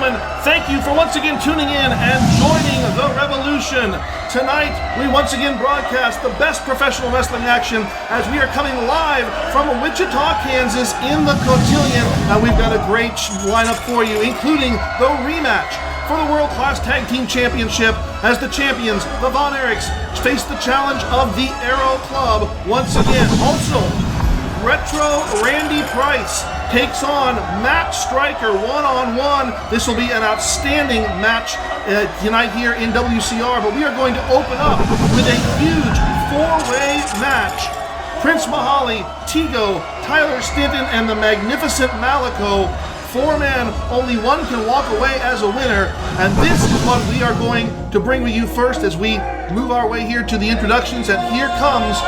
gentlemen, thank you for once again tuning in and joining the revolution. Tonight, we once again broadcast the best professional wrestling action as we are coming live from Wichita, Kansas in the Cotillion. And we've got a great lineup for you, including the rematch for the World Class Tag Team Championship as the champions, the Von Erichs, face the challenge of the Arrow Club once again. Also, Retro Randy Price takes on Matt Striker one-on-one. This will be an outstanding match tonight here in WCR, but we are going to open up with a huge four-way match. Prince Mahali, Tigo, Tyler Stinton, and the Magnificent Malico. Four-man, only one can walk away as a winner, and this is what we are going to bring to you first as we move our way here to the introductions, and here comes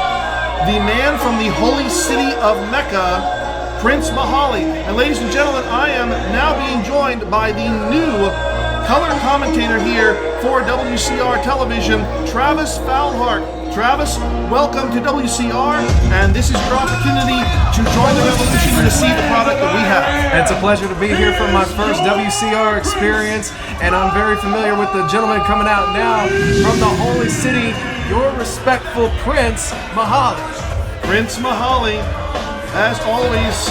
the man from the holy city of Mecca, Prince Mahali. And ladies and gentlemen, I am now being joined by the new color commentator here for WCR Television, Travis Falhart. Travis, welcome to WCR, and this is your opportunity to join the revolution to see the product that we have. It's a pleasure to be here for my first WCR experience, and I'm very familiar with the gentleman coming out now from the holy city, your respectful Prince Mahali. Prince Mahali, as always,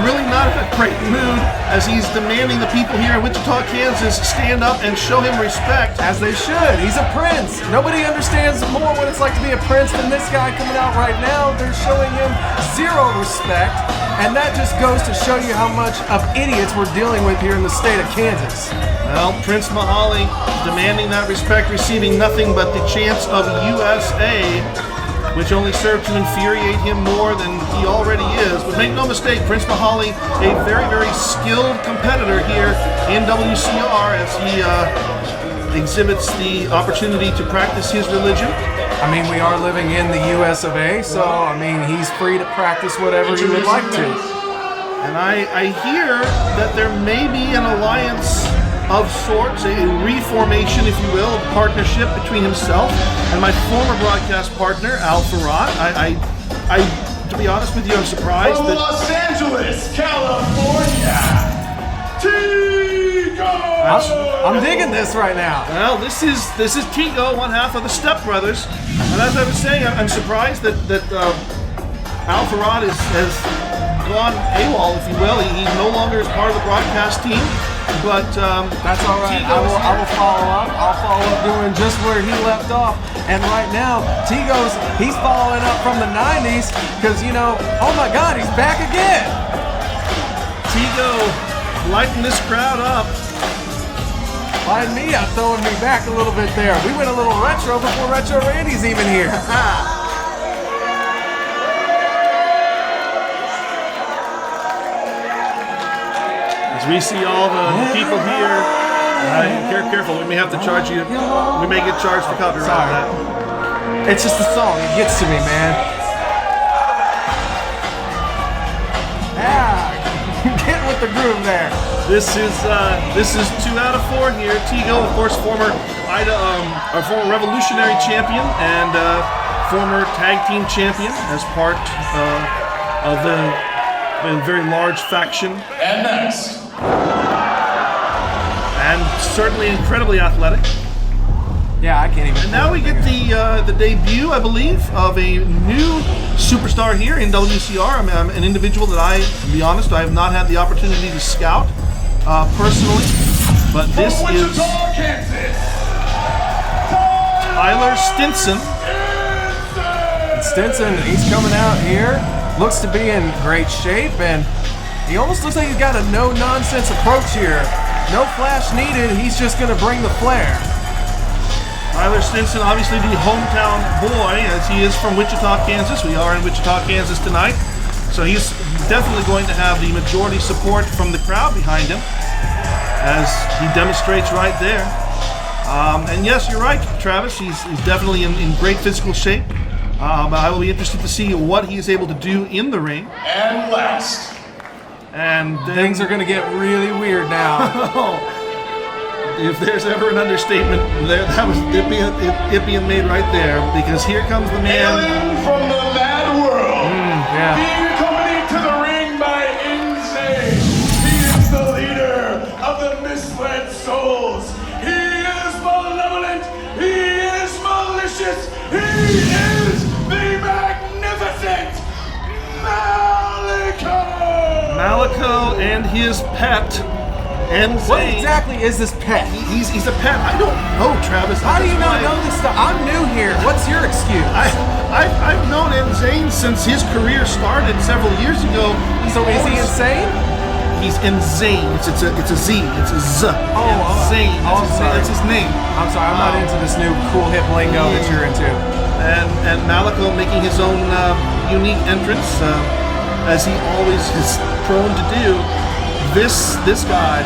really not in a great mood as he's demanding the people here in Wichita, Kansas stand up and show him respect. As they should. He's a prince. Nobody understands more what it's like to be a prince than this guy coming out right now. They're showing him zero respect, and that just goes to show you how much of idiots we're dealing with here in the state of Kansas. Well, Prince Mahali demanding that respect, receiving nothing but the chants of USA, which only served to infuriate him more than he already is. But make no mistake, Prince Mahali, a very, very skilled competitor here in WCR as he exhibits the opportunity to practice his religion. I mean, we are living in the US of A, so, I mean, he's free to practice whatever he would like to. And I hear that there may be an alliance of sorts, a reformation, if you will, a partnership between himself and my former broadcast partner, Al Farad. I, to be honest with you, I'm surprised from that Los Angeles, California, Tigo! I'm digging this right now. well, this is Tigo, one half of the Step Brothers. And as I was saying, I'm surprised that Al Farad has gone AWOL, if you will. He no longer is part of the broadcast team. But that's all right. I will follow up. I'll follow up doing just where he left off. And right now, he's following up from the 90s because, you know, oh my God, he's back again. Tigo lighting this crowd up. Line me up, throwing me back a little bit there. We went a little retro before Retro Randy's even here. We see all the people here. Careful, we may have to charge you. We may get charged for copyright. Sorry. It's just the song. It gets to me, man. Yeah, get with the groove there. This is 2 out of 4 here. Tigo, of course, former Revolutionary champion and former tag team champion as part of a very large faction. And next. And certainly incredibly athletic. Yeah, I can't even. And now we get the debut, I believe, of a new superstar here in WCR. I'm an individual that to be honest, I have not had the opportunity to scout personally. But this is Tyler Stinson. And Stinson, he's coming out here. Looks to be in great shape, and he almost looks like he's got a no-nonsense approach here. No flash needed, he's just going to bring the flair. Tyler Stinson, obviously the hometown boy, as he is from Wichita, Kansas. We are in Wichita, Kansas tonight. So he's definitely going to have the majority support from the crowd behind him, as he demonstrates right there. And yes, you're right, Travis. He's definitely in great physical shape. But I will be interested to see what he is able to do in the ring. And last. And things are going to get really weird now. If there's ever an understatement, that was it being made right there, because here comes the man from the mad world. Yeah. Being accompanied to the ring by Insane. He is the leader is the magnificent Malico! Malico and his pet, and What exactly is this pet? He's a pet. I don't know, Travis. How do you That's not why know this stuff? I'm new here. What's your excuse? I've known Insane since his career started several years ago. So is he insane? He's insane. It's a Z. It's a Z. Insane. Oh, I'm sorry. That's his name. I'm sorry, I'm not into this new cool hip lingo that you're into. And Malico making his own unique entrance, as he always is prone to do. This guy.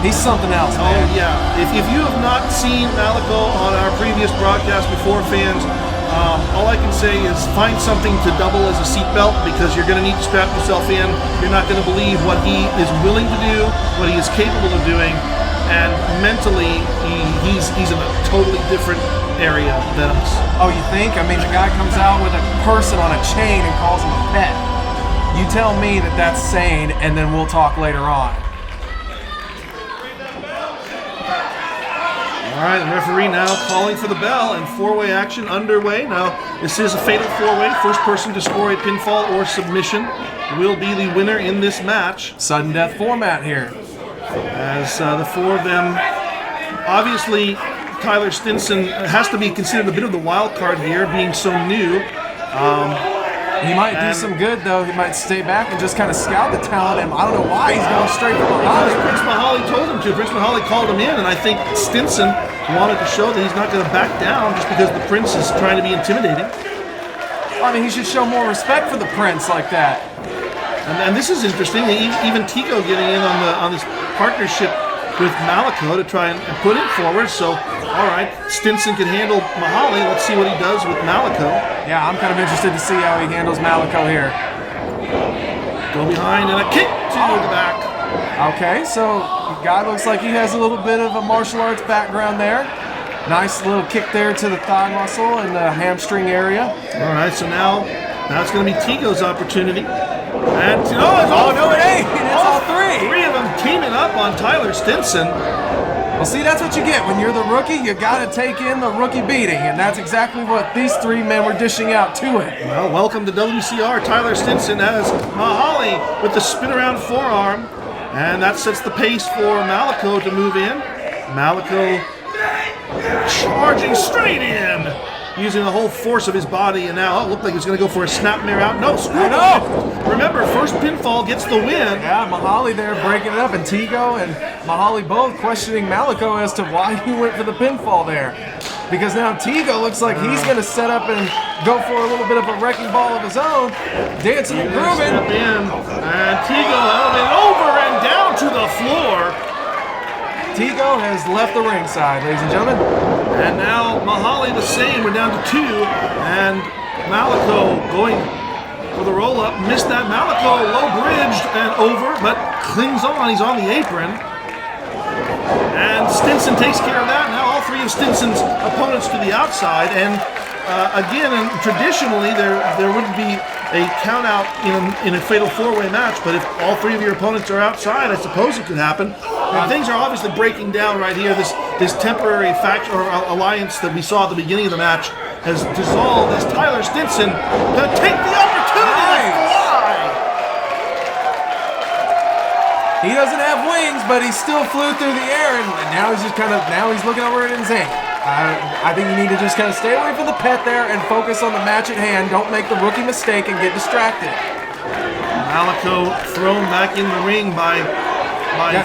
He's something else, man. Oh yeah. If you have not seen Malico on our previous broadcast before, fans, all I can say is find something to double as a seatbelt, because you're going to need to strap yourself in. You're not going to believe what he is willing to do, what he is capable of doing, and mentally he's in a totally different area than us. Oh, you think? I mean, the guy comes out with a person on a chain and calls him a pet. You tell me that that's sane, and then we'll talk later on. All right, the referee now calling for the bell, and four-way action underway. Now, this is a fatal four-way. First person to score a pinfall or submission will be the winner in this match. Sudden death format here. As the four of them, obviously, Tyler Stinson has to be considered a bit of the wild card here, being so new. He might do some good, though. He might stay back and just kind of scout the talent, and I don't know why he's going straight for Because Mahali. Prince Mahali told him to. Prince Mahali called him in, and I think Stinson wanted to show that he's not going to back down just because the Prince is trying to be intimidating. I mean, he should show more respect for the Prince like that. And this is interesting. Even Tico getting in on this partnership with Malico to try and put it forward. So, all right, Stinson can handle Mahali. Let's see what he does with Malico. Yeah, I'm kind of interested to see how he handles Malico here. Go behind and a kick to the back. Okay, so the guy looks like he has a little bit of a martial arts background there. Nice little kick there to the thigh muscle and the hamstring area. All right, so now it's going to be Tico's opportunity. And it's no, it ain't. It's all three. Three of them teaming up on Tyler Stinson. Well, see, that's what you get. When you're the rookie, you got to take in the rookie beating, and that's exactly what these three men were dishing out to it. Well, welcome to WCR. Tyler Stinson has Mahali with the spin around forearm, and that sets the pace for Malico to move in. Malico charging straight in, using the whole force of his body, and now it looked like he was going to go for a snapmare out. No, screw it. No. Remember, first pinfall gets the win. Yeah, Mahali there breaking it up, and Tigo and Mahali both questioning Malico as to why he went for the pinfall there. Because now Tigo looks like he's going to set up and go for a little bit of a wrecking ball of his own, dancing and grooving. Step in, and Tigo elevated over and down to the floor. Tigo has left the ringside, ladies and gentlemen. And now Mahali the same. We're down to two, and Malico going for the roll-up. Missed that. Malico low-bridged and over, but clings on. He's on the apron. And Stinson takes care of that. Now all three of Stinson's opponents to the outside. And again, traditionally, there wouldn't be a count-out in a fatal four-way match, but if all three of your opponents are outside, I suppose it could happen. And things are obviously breaking down right here. This temporary faction or alliance that we saw at the beginning of the match has dissolved as Tyler Stinson to take the opportunity to fly. He doesn't have wings, but he still flew through the air, and now he's just now he's looking over at Insane. I think you need to just kind of stay away from the pet there and focus on the match at hand. Don't make the rookie mistake and get distracted. Malico thrown back in the ring by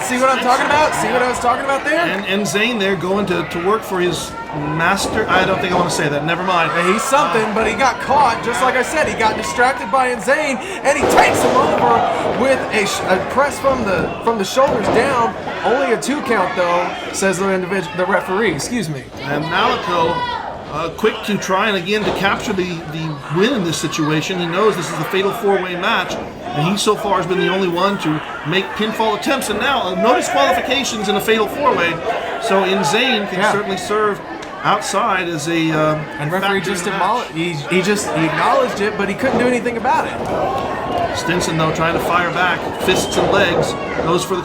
See what I'm talking about? See what I was talking about there? And Zane there going to work for his master. I don't think I want to say that. Never mind. He's something, but he got caught. Just like I said, he got distracted by Insane, and he takes him over with a press from the shoulders down. Only a 2 count though, says the referee. Excuse me. And Malico, quick to try and again to capture the win in this situation. He knows this is a fatal four-way match, and he so far has been the only one to make pinfall attempts. And now no disqualifications in a fatal four-way. So Insane can certainly serve outside as a and referee just he acknowledged it, but he couldn't do anything about it. Stinson though trying to fire back, fists and legs, goes for the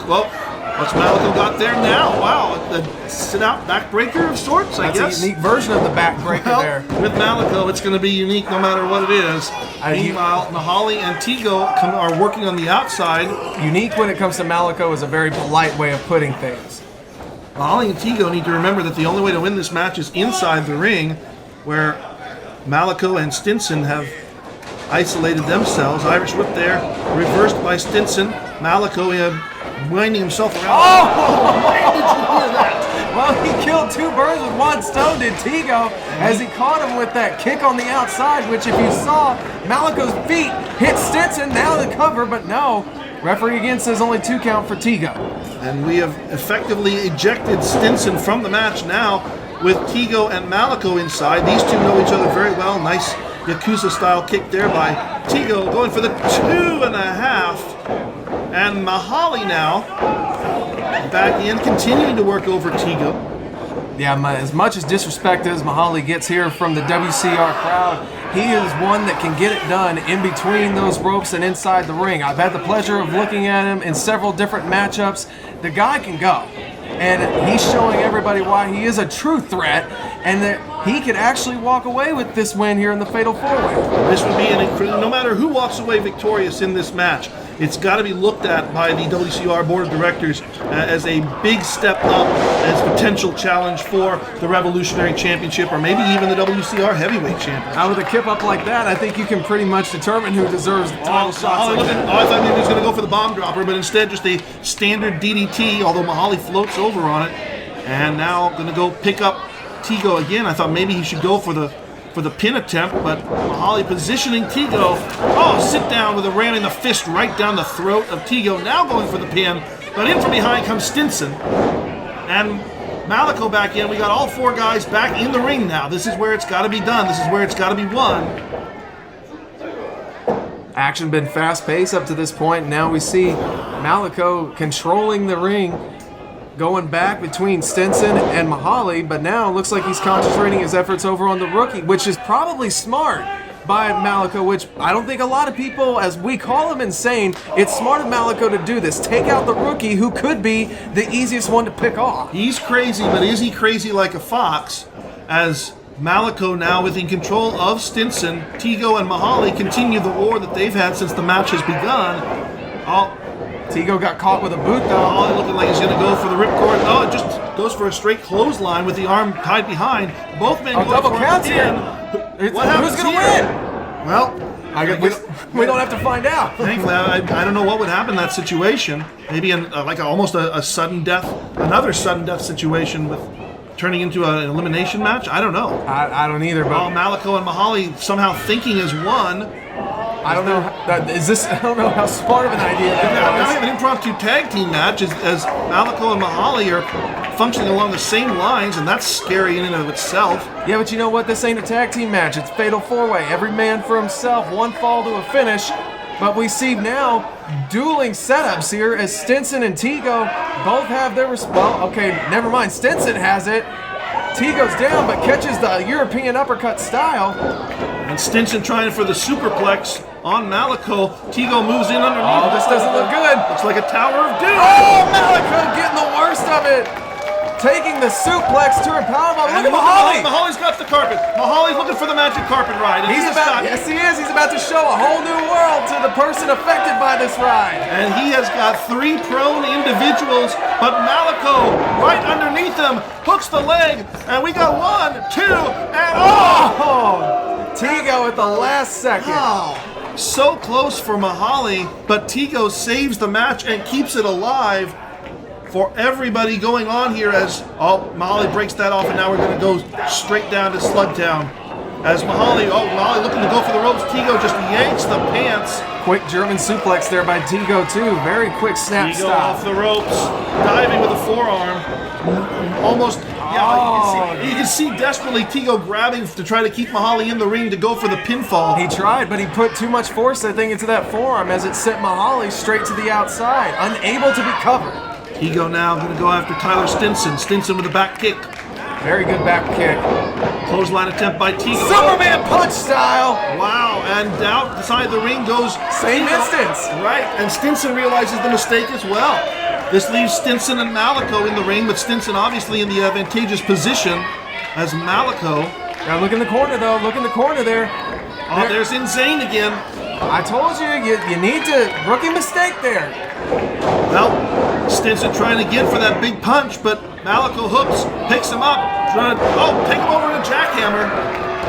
What's Malaco got there now? Wow, the sit-out backbreaker of sorts, I That's guess. a unique version of the backbreaker Well, there. with Malaco, it's going to be unique no matter what it is. And Meanwhile, Mahali and Tigo are working on the outside. Unique when it comes to Malaco is a very polite way of putting things. Mahali and Tigo need to remember that the only way to win this match is inside the ring, where Malaco and Stinson have isolated themselves. Irish whip there, reversed by Stinson. Malaco winding himself around. Oh! Why did you hear that? Well, he killed two birds with one stone, did Tigo, as he caught him with that kick on the outside, which if you saw, Malaco's feet hit Stinson, now the cover, but no. Referee again says only 2 count for Tigo. And we have effectively ejected Stinson from the match now with Tigo and Malaco inside. These two know each other very well. Nice Yakuza-style kick there by Tigo, going for the 2.5. And Mahali now back in, continuing to work over Tigo. Yeah, as much as disrespect as Mahali gets here from the WCR crowd, he is one that can get it done in between those ropes and inside the ring. I've had the pleasure of looking at him in several different matchups. The guy can go. And he's showing everybody why he is a true threat and that he could actually walk away with this win here in the Fatal 4-Way. This would be an incredible, no matter who walks away victorious in this match, it's got to be looked at by the WCR Board of Directors as a big step up, as potential challenge for the Revolutionary Championship or maybe even the WCR Heavyweight Championship. Now with a kip up like that, I think you can pretty much determine who deserves the title shots like that. I thought maybe he was going to go for the bomb dropper, but instead just a standard DDT, although Mahali floats over on it. And now going to go pick up Tigo again. I thought maybe he should go for the pin attempt, but Mahali positioning Tigo. Oh, sit down with a ramming the fist right down the throat of Tigo. Now going for the pin, but in from behind comes Stinson. And Malaco back in. We got all 4 guys back in the ring now. This is where it's got to be done. This is where it's got to be won. Action been fast-paced up to this point. Now we see Malaco controlling the ring, going back between Stinson and Mahali, but now it looks like he's concentrating his efforts over on the rookie, which is probably smart by Malaco, which I don't think a lot of people, as we call him insane, it's smart of Malaco to do this. Take out the rookie who could be the easiest one to pick off. He's crazy, but is he crazy like a fox? As Malaco now within control of Stinson, Tigo and Mahali continue the war that they've had since the match has begun. Tigo got caught with a boot though. Mahali looking like he's going to go for the ripcord. Oh, it just goes for a straight clothesline with the arm tied behind. Both men going double for counts it here. in. What happens Who's going to here? win? Well, We don't have to find out. thankfully, I don't know what would happen in that situation. Maybe almost a sudden death, another sudden death situation with turning into an elimination match. I don't know. I don't either, While but Malaco and Mahali somehow thinking as one. I don't know. I don't know how smart of an idea Now we that have an impromptu tag team match as Malaco and Mahali are functioning along the same lines, and that's scary in and of itself. was. Yeah, but you know what? This ain't a tag team match. It's Fatal 4-Way. Every man for himself, one fall to a finish. But we see now dueling setups here as Stinson and Tigo both have their well, okay, never mind. Stinson has it. Tigo's down, but catches the European uppercut style. And Stinson trying for the superplex on Malaco. Tigo moves in underneath. Oh, this doesn't look good. Looks like a Tower of Doom. Oh, Malaco getting the worst of it. Taking the suplex to her powerbomb. Look at Mahali. Mahali's got the carpet. Mahali's looking for the magic carpet ride. And Yes, he is. He's about to show a whole new world to the person affected by this ride. And he has got 3 prone individuals, but Malaco right underneath him hooks the leg, and we got 1, 2, and Oh, Tigo at the last second. Oh, so close for Mahali, but Tigo saves the match and keeps it alive for everybody going on here as Mahali breaks that off, and now we're going to go straight down to Slugtown. As Mahali looking to go for the ropes, Tigo just yanks the pants. Quick German suplex there by Tigo too. Very quick snap Tigo off stop. the ropes, diving with a forearm. Almost, you can see desperately Tigo grabbing to try to keep Mahali in the ring to go for the pinfall. He tried, but he put too much force, I think, into that forearm as it sent Mahali straight to the outside, unable to be covered. Tigo now going to go after Tyler Stinson. Stinson with a back kick. Very good back kick. Clothesline attempt by Tigo. Superman punch style. Wow, and outside the ring goes Same Tigo. instance. Right, and Stinson realizes the mistake as well. This leaves Stinson and Malico in the ring, but Stinson obviously in the advantageous position as Malico. Now look in the corner, though. Look in the corner there. Oh, there's Insane again. I told you, you need to... Rookie mistake there. Well, Stinson trying to get for that big punch, but Malico hooks, picks him up, trying to, take him over to jackhammer.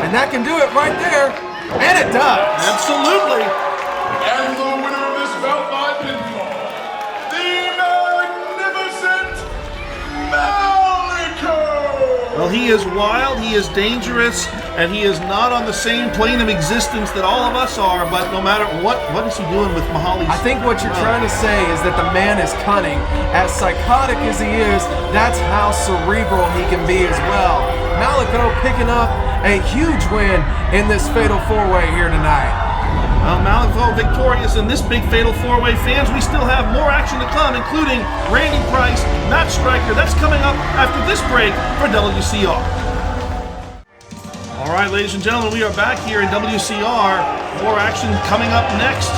And that can do it right there. And it does. Absolutely. And the winner of this bout by pinfall, the Magnificent Malico! Well, he is wild, he is dangerous, and he is not on the same plane of existence that all of us are, but no matter what is he doing with Mahali's? I think what you're trying to say is that the man is cunning. As psychotic as he is, that's how cerebral he can be as well. Malico picking up a huge win in this Fatal 4-Way here tonight. Well, Malico victorious in this big Fatal 4-Way. Fans, we still have more action to come, including Randy Price, Matt Striker. That's coming up after this break for WCR. All right, ladies and gentlemen, we are back here in WCR. More action coming up next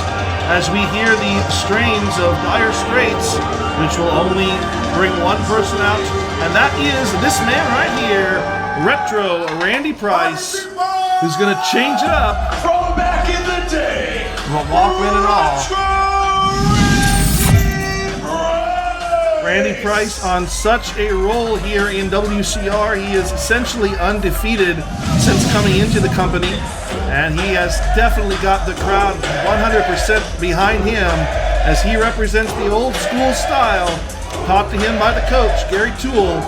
as we hear the strains of Dire Straits, which will only bring one person out, and that is this man right here, Retro Randy Price, who's going to change it up. From back in the day, Walkman and all. Randy Price on such a roll here in WCR. He is essentially undefeated since coming into the company, and he has definitely got the crowd 100% behind him as he represents the old school style taught to him by the coach, Gary Toole.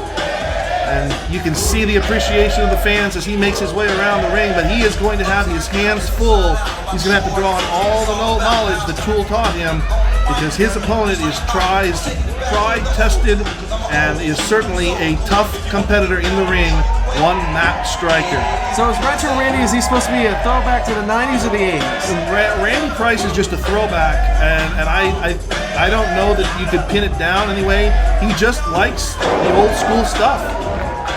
And you can see the appreciation of the fans as he makes his way around the ring, but he is going to have his hands full. He's going to have to draw on all the knowledge that Toole taught him, because his opponent is tried, tested, and is certainly a tough competitor in the ring, one Matt Striker. So is Retro Randy, is he supposed to be a throwback to the 90s or the 80s? Randy Price is just a throwback, and I don't know that you could pin it down anyway. He just likes the old school stuff.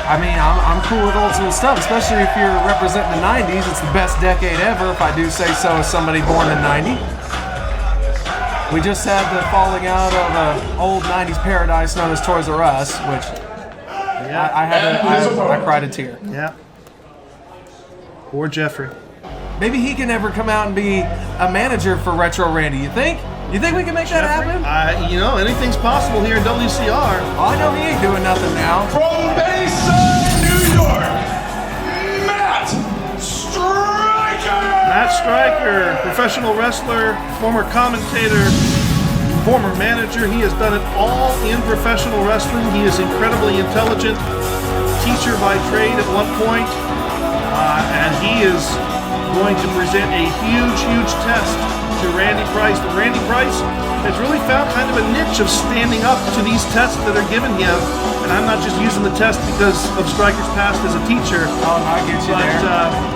I mean, I'm cool with old school stuff, especially if you're representing the 90s. It's the best decade ever, if I do say so as somebody born in 90. We just had the falling out of an old 90s paradise known as Toys R Us, which I cried a tear. Yeah. Poor Jeffrey. Maybe he can never come out and be a manager for Retro Randy. You think? You think we can make that happen? Anything's possible here in WCR. Oh, I know he ain't doing nothing now. from Bayside, New York, Matt Striker! Matt Striker, professional wrestler, former commentator, former manager. He has done it all in professional wrestling. He is incredibly intelligent, teacher by trade at one point, and he is going to present a huge test to Randy Price. But Randy Price has really found kind of a niche of standing up to these tests that are given him. And I'm not just using the test because of Striker's past as a teacher. Oh, I get you there.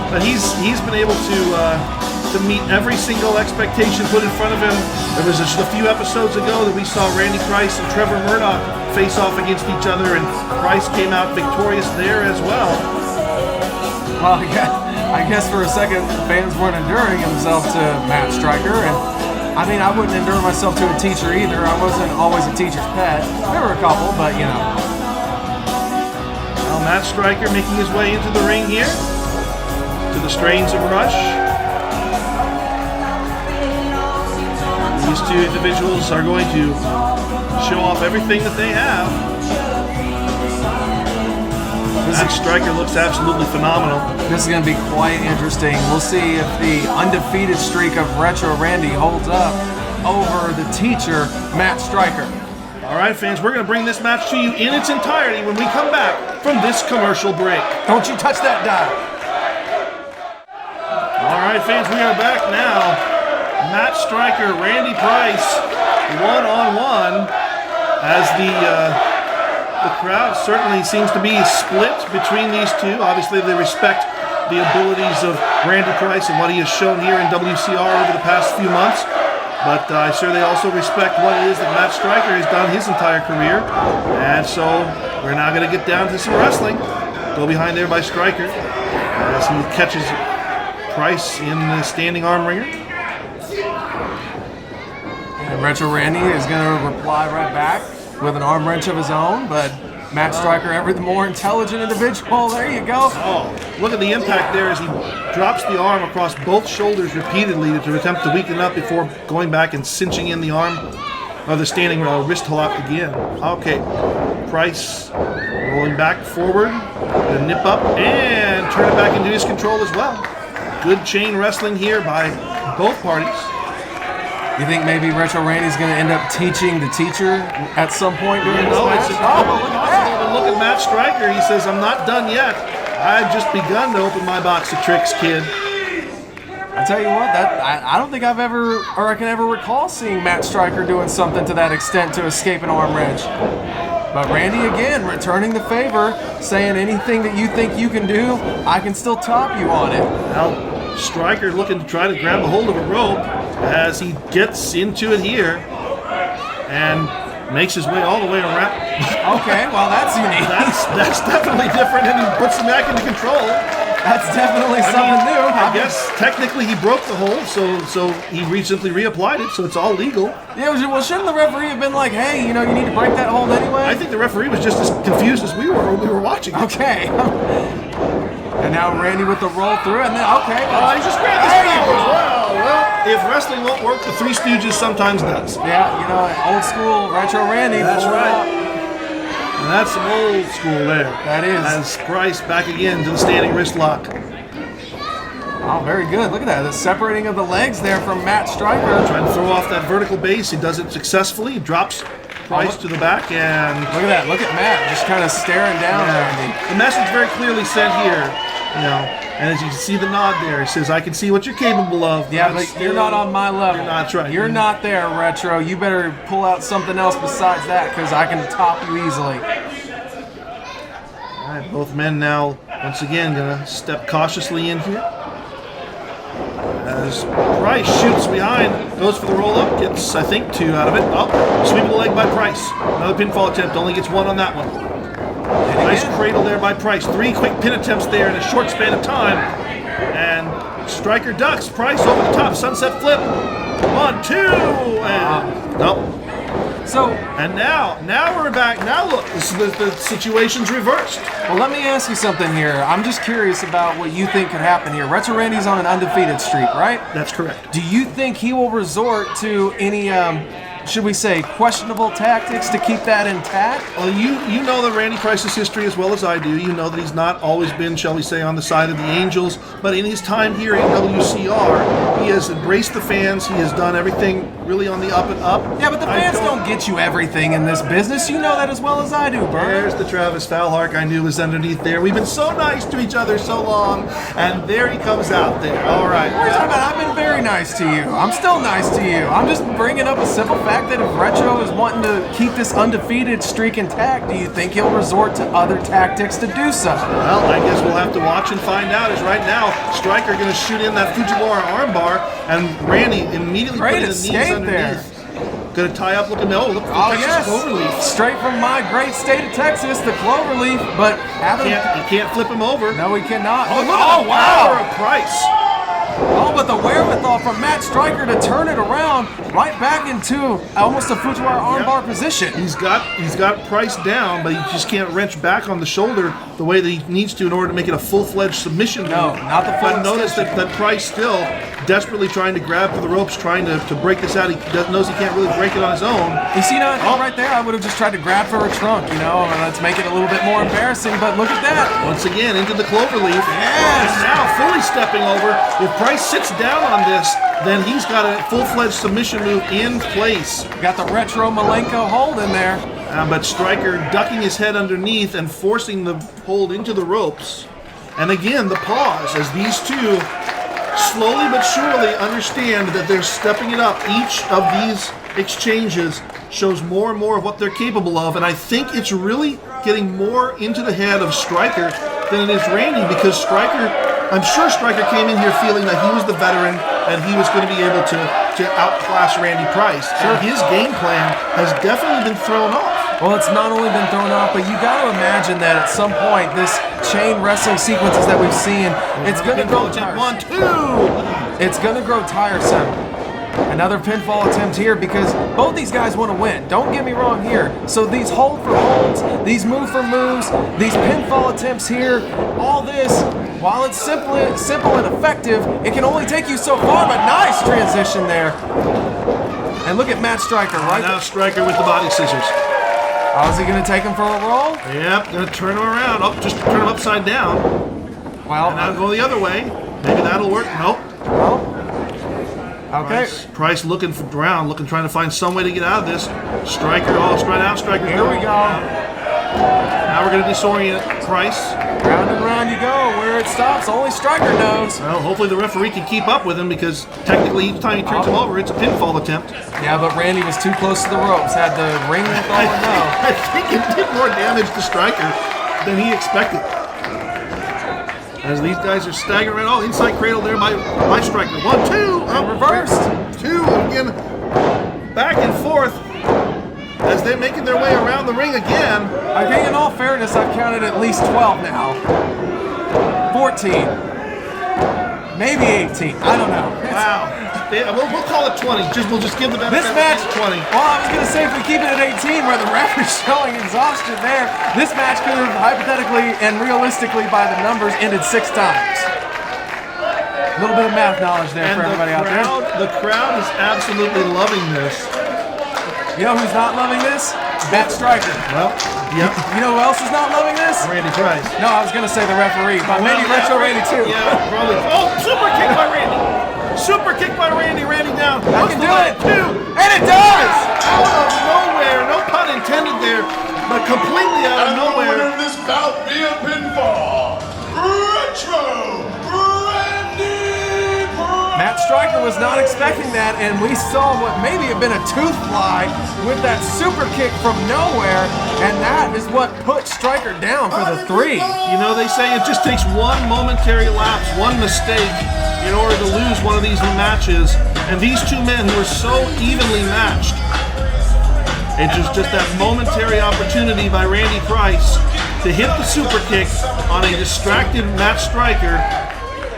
But he's been able to meet every single expectation put in front of him. There was just a few episodes ago that we saw Randy Price and Trevor Murdoch face off against each other, and Price came out victorious there as well. Well, yeah. I guess for a second, fans weren't enduring themselves to Matt Striker, and I mean, I wouldn't endure myself to a teacher either. I wasn't always a teacher's pet. There were a couple, but you know. Well, Matt Striker making his way into the ring here to the strains of Rush. These two individuals are going to show off everything that they have. Matt Striker looks absolutely phenomenal. This is going to be quite interesting. We'll see if the undefeated streak of Retro Randy holds up over the teacher, Matt Striker. All right, fans, we're going to bring this match to you in its entirety when we come back from this commercial break. Don't you touch that dial. All right, fans, we are back now. Matt Striker, Randy Price, one-on-one, as the crowd certainly seems to be split between these two. Obviously, they respect the abilities of Randy Price and what he has shown here in WCR over the past few months. But I'm sure they also respect what it is that Matt Striker has done his entire career. And so we're now going to get down to some wrestling. Go behind there by Striker as he catches Price in the standing arm wringer. And Retro Randy is going to reply right back. with an arm wrench of his own, but Matt Striker, ever the more intelligent individual. There you go. Oh, look at the impact there as he drops the arm across both shoulders repeatedly to attempt to weaken up before going back and cinching in the arm or the standing wrist lock again. Okay, Price rolling back forward, the nip up, and turn it back into his control as well. Good chain wrestling here by both parties. You think maybe Retro Randy's going to end up teaching the teacher at some point during this match? It's possible. Look at Matt Striker. He says, "I'm not done yet. I've just begun to open my box of tricks, kid." I tell you what, I don't think I've ever, or I can ever recall seeing Matt Striker doing something to that extent to escape an arm wrench. But Randy again returning the favor, saying anything that you think you can do, I can still top you on it. Now, Striker looking to try to grab a hold of a rope as he gets into it here and makes his way all the way around. Okay, well that's unique. That's definitely different, and he puts him back into control. That's definitely something new. I guess technically he broke the hold, so he simply reapplied it, so it's all legal. Yeah, well, shouldn't the referee have been like, hey, you need to break that hold anyway? I think the referee was just as confused as we were when we were watching it. Okay. And now Randy with the roll through, and then, okay. He just grabbed his power as well. Well, if wrestling won't work, the Three Stooges sometimes does. Yeah, old school Retro Randy. That's right. And that's some old school there. That is. As Price back again to the standing wrist lock. Oh, very good. Look at that. The separating of the legs there from Matt Striker. Trying to throw off that vertical base. He does it successfully. He drops Price to the back, and look at that. Look at Matt just kind of staring down Randy. The message very clearly said here, and as you can see the nod there, he says, "I can see what you're capable of." Yeah, but you're not on my level. That's right. You're not there, Retro. You better pull out something else besides that, because I can top you easily. All right, both men now, once again, gonna step cautiously in here. As Price shoots behind, goes for the roll-up, gets, I think, 2 out of it. Oh, sweep of the leg by Price. Another pinfall attempt, only gets 1 on that one. Nice cradle there by Price. 3 quick pin attempts there in a short span of time. And Striker ducks. Price over the top, sunset flip. 1, 2, and nope. So, and now we're back. Now look, the situation's reversed. Well, let me ask you something here. I'm just curious about what you think could happen here. Retro Randy's on an undefeated streak, right? That's correct. Do you think he will resort to any, should we say, questionable tactics to keep that intact? Well, you know the Randy Price's history as well as I do. You know that he's not always been, shall we say, on the side of the Angels. But in his time here at WCR, he has embraced the fans. He has done everything really on the up and up. Yeah, but the fans don't get you everything in this business. You know that as well as I do, Bert. There's the Travis Falhark I knew was underneath there. We've been so nice to each other so long, and there he comes out there. All right. What are you talking about? I've been very nice to you. I'm still nice to you. I'm just bringing up a simple fact that if Retro is wanting to keep this undefeated streak intact, do you think he'll resort to other tactics to do so? Well, I guess we'll have to watch and find out. As right now, Striker going to shoot in that Fujiwara armbar, and Randy immediately putting the knees underneath. There. Going to tie up, look for Texas Cloverleaf. Straight from my great state of Texas, the Cloverleaf, but you can't flip him over. No, he cannot. Oh, wow! Power of Price. Oh, but the wherewithal from Matt Striker to turn it around right back into almost a Fujiwara armbar position. He's got Price down, but he just can't wrench back on the shoulder the way that he needs to in order to make it a full-fledged submission. No, not the full. But notice that Price still desperately trying to grab for the ropes, trying to break this out. He knows he can't really break it on his own. You see now, right there, I would have just tried to grab for her trunk, let's make it a little bit more embarrassing, but look at that. Once again, into the Cloverleaf. Yes! And now fully stepping over. If Price sits down on this, then he's got a full-fledged submission move in place. Got the Retro Malenko hold in there. But Striker ducking his head underneath and forcing the hold into the ropes. And again, the pause as these two slowly but surely understand that they're stepping it up. Each of these exchanges shows more and more of what they're capable of, and I think it's really getting more into the head of Striker than it is Randy, because I'm sure Striker came in here feeling that he was the veteran and he was going to be able to outclass Randy Price. So his game plan has definitely been thrown off. Well, it's not only been thrown off, but you got to imagine that at some point, this chain wrestling sequences that we've seen, it's going to grow tiresome. 1, 2. It's going to grow tiresome. Another pinfall attempt here because both these guys want to win. Don't get me wrong here. So these hold for holds, these move for moves, these pinfall attempts here, all this, while it's simple and effective, it can only take you so far, but nice transition there. And look at Matt Striker right Now Striker with the body scissors. Oh, is he going to take him for a roll? Yep, gonna turn him around. Oh, just turn him upside down. Well, And now go the other way. Maybe that'll work. Nope. Okay. Price looking for ground, trying to find some way to get out of this. Striker, straight out. Striker. Here we go. Now we're gonna disorient Price. Round and round you go. Where it stops, only Striker knows. Well, hopefully the referee can keep up with him because technically each time he turns him over, it's a pinfall attempt. Yeah, but Randy was too close to the ropes. Had the ring with all or no. I think it did more damage to Striker than he expected. As these guys are staggering around. Oh, inside cradle there by Striker. 1, 2. Reversed. 2. Again, back and forth as they're making their way around the ring again. I think in all fairness, I've counted at least 12 now. 14. Maybe 18. I don't know. Wow. Yeah, we'll call it 20. We'll just give the benefit This of match, 20. well, I was going to say if we keep it at 18 where the ref is showing exhaustion there, this match could have hypothetically and realistically by the numbers ended 6 times. A little bit of math knowledge there for everybody out there. The crowd is absolutely loving this. You know who's not loving this? Matt Striker. Well, yep. You know who else is not loving this? Randy Price. No, I was going to say the referee, but maybe Retro Randy too. Yeah, probably. Oh, super kick by Randy. Super kick by Randy. Randy down. I can do it. 2. And it does! Out of nowhere. No pun intended there, but completely out of And the winner nowhere. of this bout via pinfall, Retro Randy Price. Matt Striker was not expecting that, and we saw what maybe had been a tooth fly with that super kick from nowhere, and that is what put Striker down for the 3. You know, they say it just takes one momentary lapse, one mistake, in order to lose one of these matches. And these two men who are so evenly matched, it was just that momentary opportunity by Randy Price to hit the super kick on a distracted Matt Striker.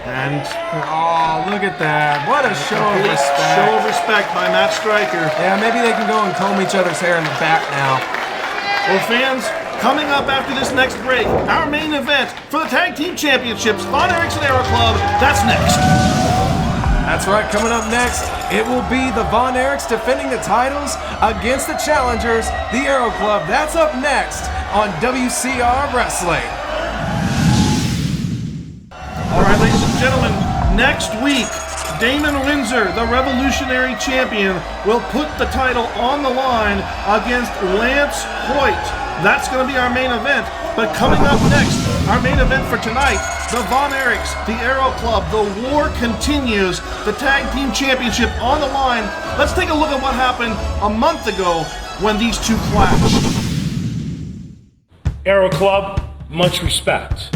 And Oh, look at that. What a show of complete respect. show of respect by Matt Striker. Yeah, maybe they can go and comb each other's hair in the back now. Well, fans, coming up after this next break, our main event for the Tag Team Championships, Von Erichs and Aero Club, that's next. That's right, coming up next, it will be the Von Erichs defending the titles against the challengers, the Aero Club. That's up next on WCR Wrestling. All right, ladies and gentlemen, next week, Damon Windsor, the Revolutionary Champion, will put the title on the line against Lance Hoyt. That's going to be our main event. But coming up next, our main event for tonight, the Von Erichs, the Aero Club, the war continues, the Tag Team Championship on the line. Let's take a look at what happened a month ago when these two clashed. Aero Club, much respect.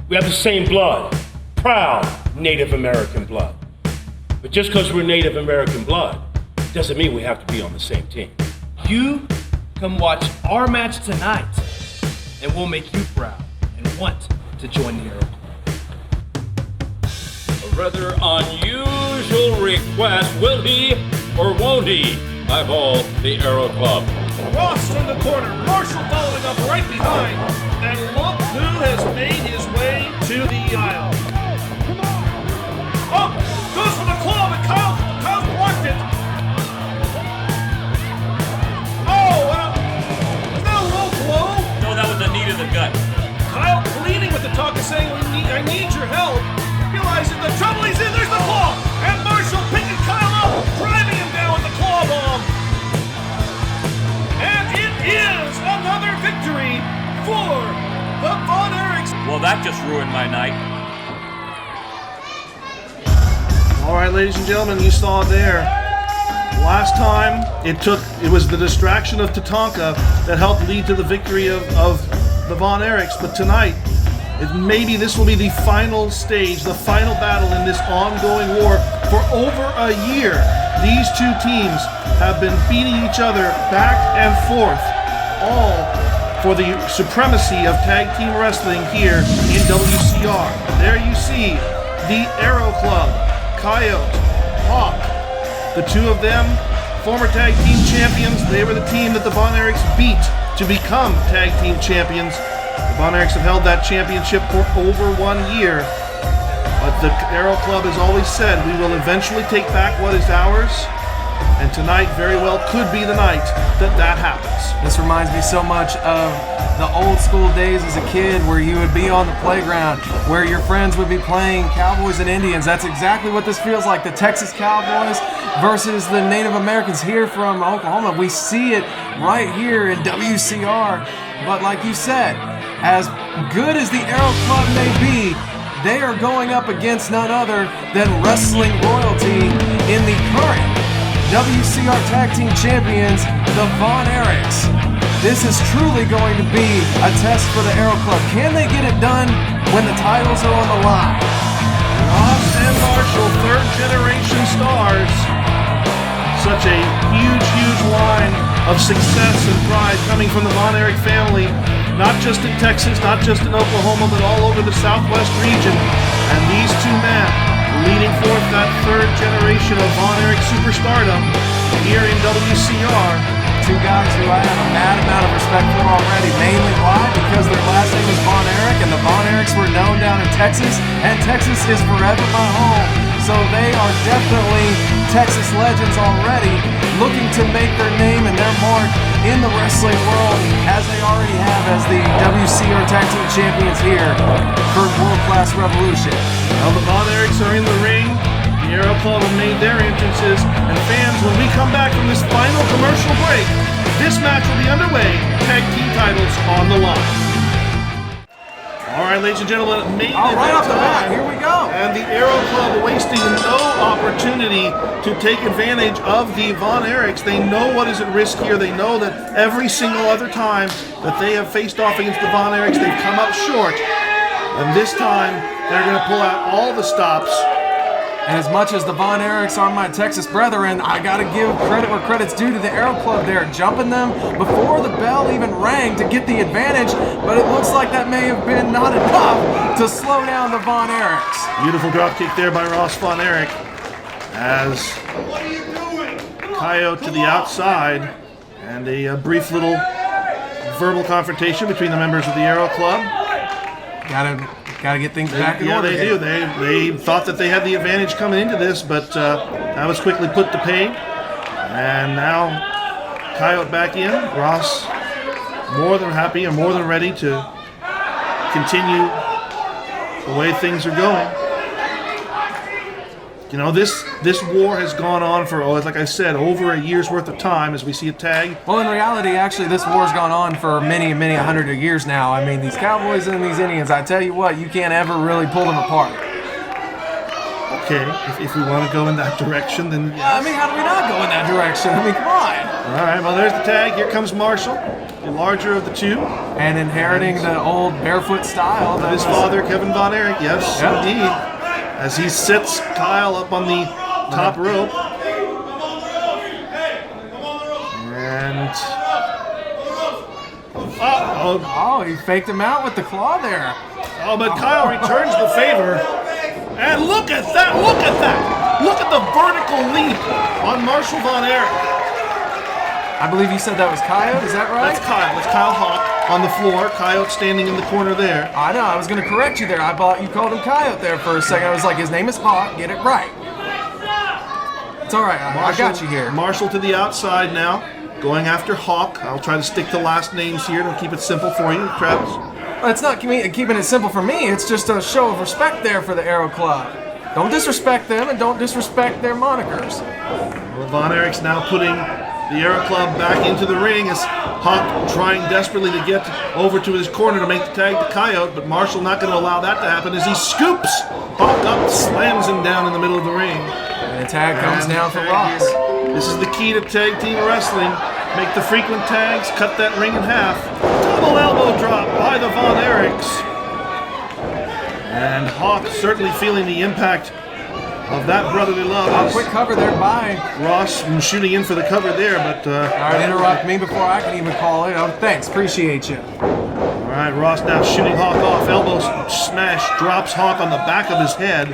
We have the same blood, proud Native American blood. But just because we're Native American blood doesn't mean we have to be on the same team. You come watch our match tonight, and we'll make you proud and want to join the Aero Club. A rather unusual request. Will he or won't he eyeball the Aero Club? Ross from the corner, Marshall following up right behind, and look who has made his way to the aisle. Oh, goes for the claw, but Kyle's blocked it. Oh, is that a low blow? No, that was the knee to the gut. Kyle pleading with the talk and saying, I need your help. Realizing the trouble he's in, there's the claw, and Marshall picking Kyle up, driving him down with the claw bomb. And it is another victory for the Von Erichs. Well, that just ruined my night. All right, ladies and gentlemen, you saw it there. Last time, it was the distraction of Tatanka that helped lead to the victory of the Von Erichs. But tonight, maybe this will be the final stage, the final battle in this ongoing war. For over a year, these two teams have been beating each other back and forth, all for the supremacy of tag team wrestling here in WCR. There you see the Aero Club, Coyote, Hawk, The two of them, former tag team champions, they were the team that the Von Erichs beat to become tag team champions. The Von Erichs have held that championship for over 1 year. But the Aero Club has always said, we will eventually take back what is ours. And tonight very well could be the night that happens. This reminds me so much of the old school days as a kid where you would be on the playground, where your friends would be playing Cowboys and Indians. That's exactly what this feels like. The Texas Cowboys versus the Native Americans here from Oklahoma. We see it right here in WCR. But like you said, as good as the Aero Club may be, they are going up against none other than wrestling royalty in the current WCR Tag Team Champions, the Von Erichs. This is truly going to be a test for the Aero Club. Can they get it done when the titles are on the line? Ross and Marshall, third generation stars. Such a huge line of success and pride coming from the Von Erich family, not just in Texas, not just in Oklahoma, but all over the Southwest region. And these two men leading forth that third generation of Von Erich superstardom here in WCR. Two guys who I have a mad amount of respect for already. Mainly why? Because their last name is Von Erich, and the Von Erichs were known down in Texas, and Texas is forever my home. So they are definitely Texas legends already, looking to make their name and their mark in the wrestling world, as they already have as the WCR Tag Team Champions here for World Class Revolution. Well, the Von Erichs are in the ring. The Aero Club have made their entrances. And fans, when we come back from this final commercial break, this match will be underway. Tag team titles on the line. All right, ladies and gentlemen, main All right, event off the bat, time. here we go. And the Aero Club wasting no opportunity to take advantage of the Von Erichs. They know what is at risk here. They know that every single other time that they have faced off against the Von Erichs, they've come up short. And this time, they're going to pull out all the stops. And as much as the Von Erichs are my Texas brethren, I gotta give credit where credit's due to the Aero Club there, jumping them before the bell even rang to get the advantage, but it looks like that may have been not enough to slow down the Von Erichs. Beautiful drop kick there by Ross Von Erich as Coyote to the outside, and a brief verbal confrontation between the members of the Aero Club. Gotta get things back in Yeah, order. they do. They thought that they had the advantage coming into this, but that was quickly put to pain. And now Coyote back in. Ross more than happy and more than ready to continue the way things are going. You know, this war has gone on for, like I said, over a year's worth of time as we see a tag. Well, in reality, actually, this war's gone on for many 100 years now. I mean, these Cowboys and these Indians, I tell you what, you can't ever really pull them apart. Okay, if we want to go in that direction, then yes. I mean, how do we not go in that direction? I mean, come on. All right, well, there's the tag. Here comes Marshall, the larger of the two. And inheriting the old barefoot style. His father, Kevin Von Erich, yes, Yep. indeed. As he sits Kyle up on the top rope. And... Oh, he faked him out with the claw there. Oh, but Kyle returns the favor. And look at that! Look at that! Look at the vertical leap on Marshall Von Erich. I believe you said that was Coyote, is that right? That's Kyle. That's Kyle Hawk on the floor. Coyote standing in the corner there. I know, I was going to correct you there. I thought you called him Coyote there for a second. I was like, his name is Hawk, get it right. It's all right, I got you here. Marshall to the outside now, going after Hawk. I'll try to stick to last names here to keep it simple for you, Travis. It's not keeping it simple for me. It's just a show of respect there for the Aero Club. Don't disrespect them and don't disrespect their monikers. Well, Von Erich's now putting the Aero Club back into the ring as Hawk trying desperately to get over to his corner to make the tag to Coyote, but Marshall not going to allow that to happen as he scoops Hawk up, slams him down in the middle of the ring. And the tag comes down for Ross. This is the key to tag team wrestling. Make the frequent tags, cut that ring in half. Double elbow drop by the Von Erichs. And Hawk certainly feeling the impact of that brotherly love. Quick cover there by Ross shooting in for the cover there, but... all right, interrupt me before I can even call it. Oh, thanks, appreciate you. All right, Ross now shooting Hawk off. Elbow smash drops Hawk on the back of his head.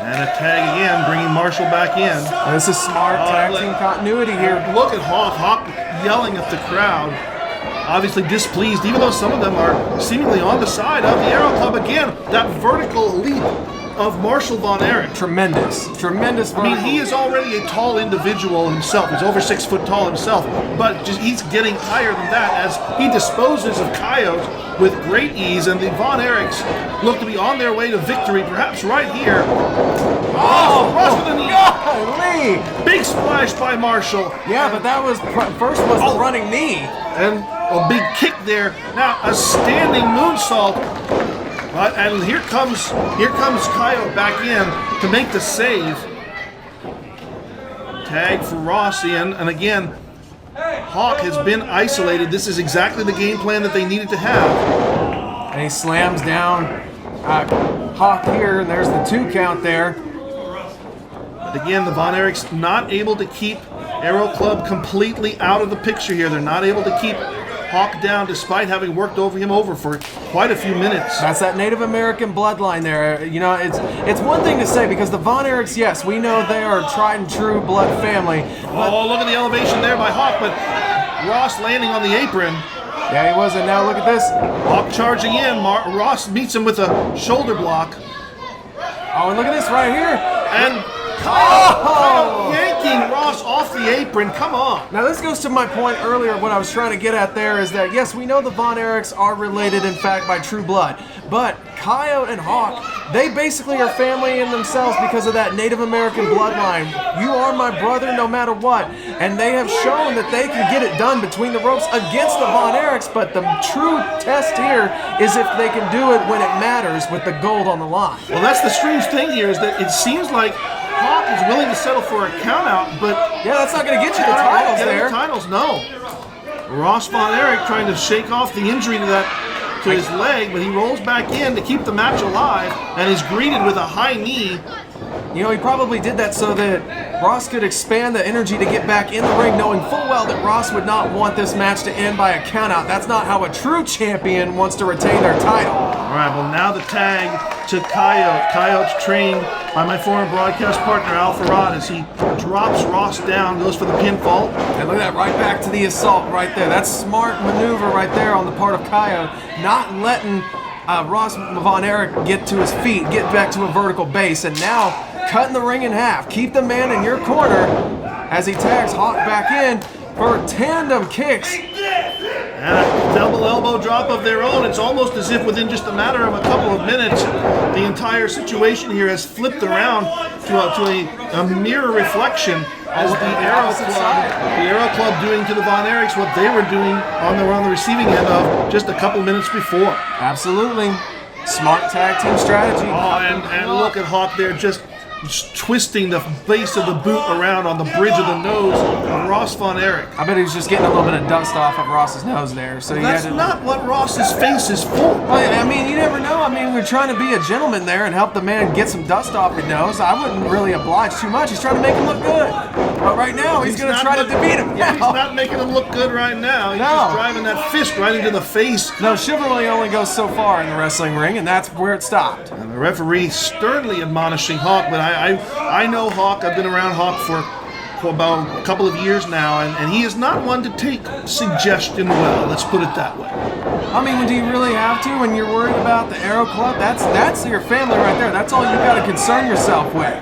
And a tag again, bringing Marshall back in. This is smart tag team continuity here. Look at Hawk. Hawk yelling at the crowd. Obviously displeased, even though some of them are seemingly on the side of the Aero Club. Again, that vertical leap of Marshall Von Erich. Tremendous vertical. I mean, he is already a tall individual himself. He's over 6 foot tall himself, but he's getting higher than that as he disposes of Coyote with great ease, and the Von Erichs look to be on their way to victory, perhaps right here. Oh, Ross with a knee. Golly. Big splash by Marshall. Yeah, but that was first was the running knee. And a big kick there. Now a standing moonsault. And here comes Coyote back in to make the save. Tag for Ross in, and again, Hawk has been isolated. This is exactly the game plan that they needed to have. And he slams down Hawk here, and there's the 2 count there. But again, the Von Erichs not able to keep Aero Club completely out of the picture here. They're not able to keep Hawk down despite having worked him over for quite a few minutes. That's that Native American bloodline there. You know, it's one thing to say because the Von Erichs, yes, we know they are a tried and true blood family. Oh, look at the elevation there by Hawk, but Ross landing on the apron. Yeah, he was, and now look at this. Hawk charging in. Ross meets him with a shoulder block. Oh, and look at this right here. And Kyle yanking Ross off the apron. Come on. Now this goes to my point earlier. What I was trying to get at there is that yes, we know the Von Erichs are related, in fact, by true blood. But Coyote and Hawk, they basically are family in themselves because of that Native American bloodline. You are my brother no matter what. And they have shown that they can get it done between the ropes against the Von Erichs. But the true test here is if they can do it when it matters with the gold on the line. Well, that's the strange thing here is that it seems like Hawk is willing to settle for a countout, but yeah, that's not going to get you the titles there. The titles, no. Ross Von Erich trying to shake off the injury to his leg, but he rolls back in to keep the match alive and is greeted with a high knee. You know, he probably did that so that Ross could expand the energy to get back in the ring, knowing full well that Ross would not want this match to end by a countout. That's not how a true champion wants to retain their title. All right, well, now the tag to Coyote. Coyote's trained by my former broadcast partner, Al Farad, as he drops Ross down, goes for the pinfall. And look at that, right back to the assault right there. That's smart maneuver right there on the part of Coyote, not letting Ross Von Erich get to his feet, get back to a vertical base, and now cutting the ring in half. Keep the man in your corner as he tags Hawk back in for tandem kicks. And a double elbow drop of their own. It's almost as if within just a matter of a couple of minutes, the entire situation here has flipped around to a mirror reflection as the Aero Club doing to the Von Erichs what they were doing on the receiving end of just a couple minutes before. Absolutely. Smart tag team strategy. Oh, and look at Hawk there just twisting the base of the boot around on the bridge of the nose of Ross Von Erich. I bet he was just getting a little bit of dust off of Ross's nose there. So that's not what Ross's face is for. Well, I mean, you never know. I mean, we're trying to be a gentleman there and help the man get some dust off his nose. I wouldn't really oblige too much. He's trying to make him look good. But right now, he's going to try to defeat him. Yeah, he's not making him look good right now. He's just driving that fist right into the face. No, chivalry only goes so far in the wrestling ring, and that's where it stopped. And the referee sternly admonishing Hawk, but I know Hawk. I've been around Hawk for about a couple of years now, and he is not one to take suggestion well. Let's put it that way. I mean, do you really have to when you're worried about the Aero Club? That's your family right there. That's all you got to concern yourself with.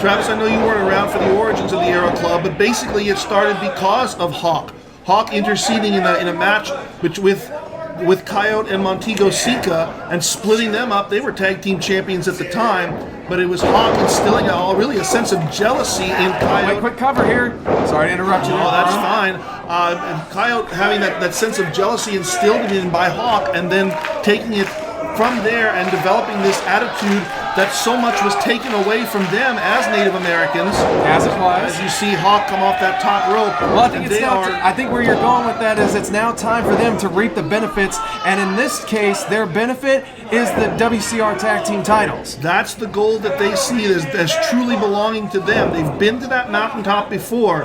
Travis, I know you weren't around for the origins of the Aero Club, but basically it started because of Hawk. Hawk interceding in a match with Coyote and Montego Sika and splitting them up. They were tag team champions at the time, but it was Hawk instilling a sense of jealousy in Coyote. Wait, quick cover here. Sorry to interrupt you. Oh, that's fine. And Coyote having that sense of jealousy instilled in by Hawk, and then taking it from there and developing this attitude that so much was taken away from them as Native Americans. As it was. As you see Hawk come off that top rope. Well, I think where you're going with that is it's now time for them to reap the benefits, and in this case, their benefit is the WCR Tag Team titles. That's the goal that they see as truly belonging to them. They've been to that mountaintop before,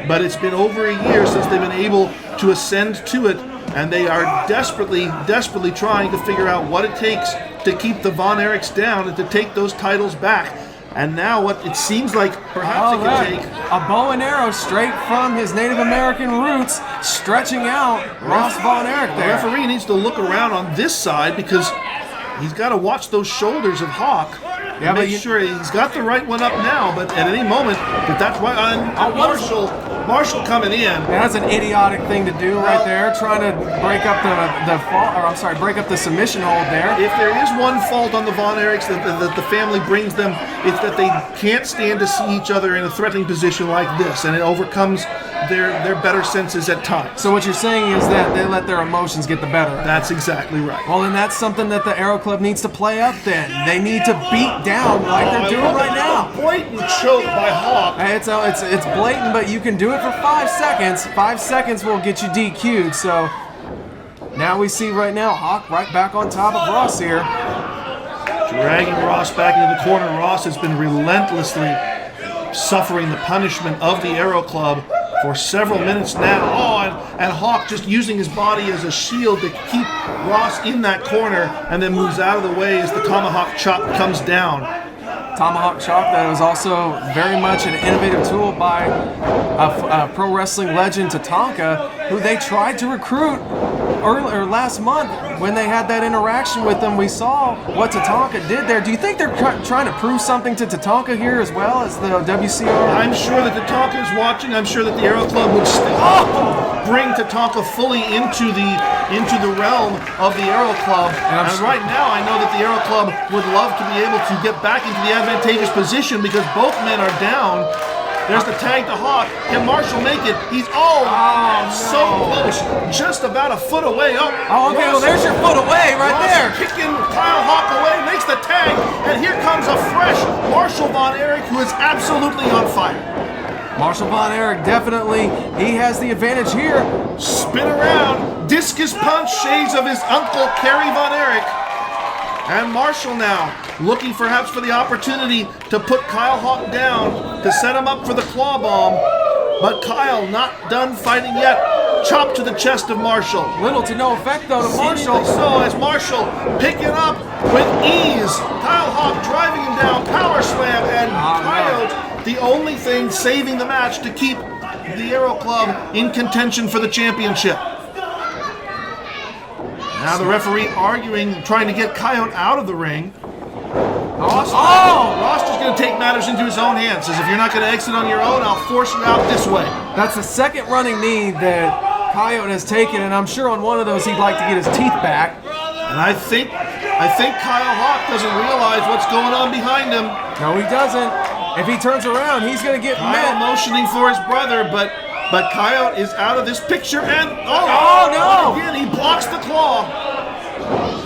but it's been over a year since they've been able to ascend to it, and they are desperately trying to figure out what it takes to keep the Von Erichs down and to take those titles back. And now what it seems like perhaps it that. could take. A bow and arrow straight from his Native American roots, stretching out Ross Von Erich The there. referee needs to look around on this side because he's got to watch those shoulders of Hawk. Yeah, and but make sure he's got the right one up now, but at any moment, but that's why Marshall coming in. That's an idiotic thing to do right there, trying to break up break up the submission hold there. If there is one fault on the Von Erichs that the family brings them, it's that they can't stand to see each other in a threatening position like this, and it overcomes their better senses at times. So what you're saying is that they let their emotions get the better of them. That's exactly right. Well, then that's something that the Aero Club needs to play up then. They need to beat down like they're doing right now. Blatant choke by Hawk. It's blatant, but you can do it for 5 seconds. 5 seconds will get you DQ'd, so now we see right now Hawk right back on top of Ross here. Dragging Ross back into the corner. Ross has been relentlessly suffering the punishment of the Aero Club for several minutes now. Oh, and Hawk just using his body as a shield to keep Ross in that corner and then moves out of the way as the tomahawk chop comes down. Tomahawk chop that was also very much an innovative tool by a pro wrestling legend, Tatanka, who they tried to recruit earlier last month when they had that interaction with them. We saw what Tatanka did there. Do you think they're trying to prove something to Tatanka here as well as the WCR? I'm sure that Tatanka is watching. I'm sure that the Aero Club would still bring Tatanka fully into the realm of the Aero Club. And right now, I know that the Aero Club would love to be able to get back into the advantageous position because both men are down. There's the tag to Hawk. Can Marshall make it? He's so close, just about a foot away. Okay, well there's your foot away right Ross there. Kicking Kyle Hawk away, makes the tag, and here comes a fresh Marshall Von Erich who is absolutely on fire. Marshall Von Erich definitely, he has the advantage here. Spin around, discus punch, shades of his uncle Kerry Von Erich. And Marshall now looking perhaps for the opportunity to put Kyle Hawk down to set him up for the claw bomb. But Kyle not done fighting yet. Chop to the chest of Marshall. Little to no effect though to Marshall. Seemingly so as Marshall picking up with ease. Kyle Hawk driving him down, power slam, and Coyote, the only thing saving the match to keep the Aero Club in contention for the championship. Now the referee arguing, trying to get Coyote out of the ring. Ross just going to take matters into his own hands. Says, if you're not going to exit on your own, I'll force you out this way. That's the second running knee that Coyote has taken, and I'm sure on one of those he'd like to get his teeth back. And I think Kyle Hawk doesn't realize what's going on behind him. No, he doesn't. If he turns around, he's going to get Kyle met. motioning for his brother, but Coyote is out of this picture, and no! Again, he blocks the claw.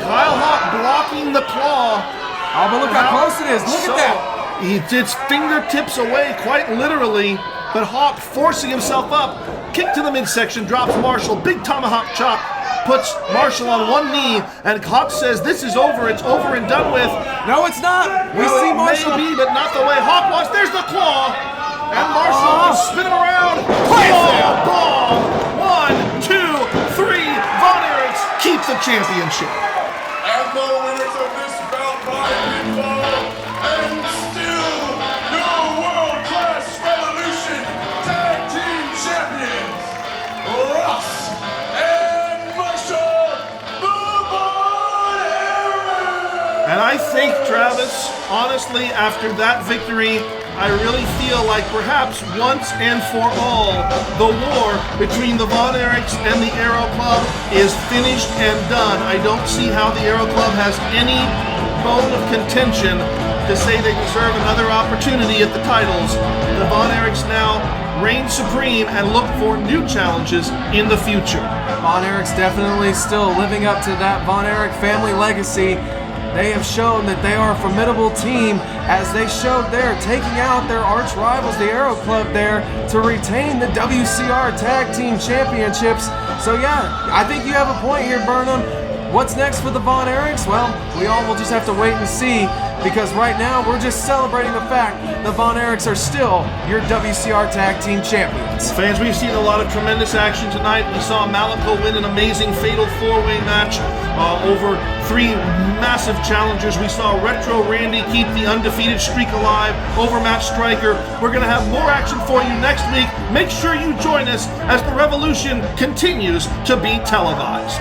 Kyle Hawk blocking the claw. Oh, but look how close it is. Look at that. It's fingertips away, quite literally, but Hawk forcing himself up. Kick to the midsection, drops Marshall. Big tomahawk chop, puts Marshall on one knee, and Hawk says, this is over, it's over and done with. No, it's not. We see Marshall. Maybe, but not the way Hawk wants. There's the claw. And Marshall is spinning around. Bomb. 1, 2, 3. Von Erichs keep the championship. And the winners of this bout by pinfall, and still your world-class Revolution Tag Team Champions, Ross and Marshall Von Erich. And I think, Travis, honestly, after that victory, I really feel like perhaps once and for all, the war between the Von Erichs and the Aero Club is finished and done. I don't see how the Aero Club has any bone of contention to say they deserve another opportunity at the titles. The Von Erichs now reign supreme and look for new challenges in the future. Von Erich's definitely still living up to that Von Erich family legacy. They have shown that they are a formidable team as they showed there, taking out their arch rivals, the Aero Club there, to retain the WCR Tag Team Championships. So yeah, I think you have a point here, Burnham. What's next for the Von Erichs? Well, we all will just have to wait and see, because right now we're just celebrating the fact the Von Erichs are still your WCR Tag Team Champions. Fans, we've seen a lot of tremendous action tonight. We saw Malaco win an amazing fatal four-way match over 3 massive challengers. We saw Retro Randy keep the undefeated streak alive over Matt Striker. We're going to have more action for you next week. Make sure you join us as the Revolution continues to be televised.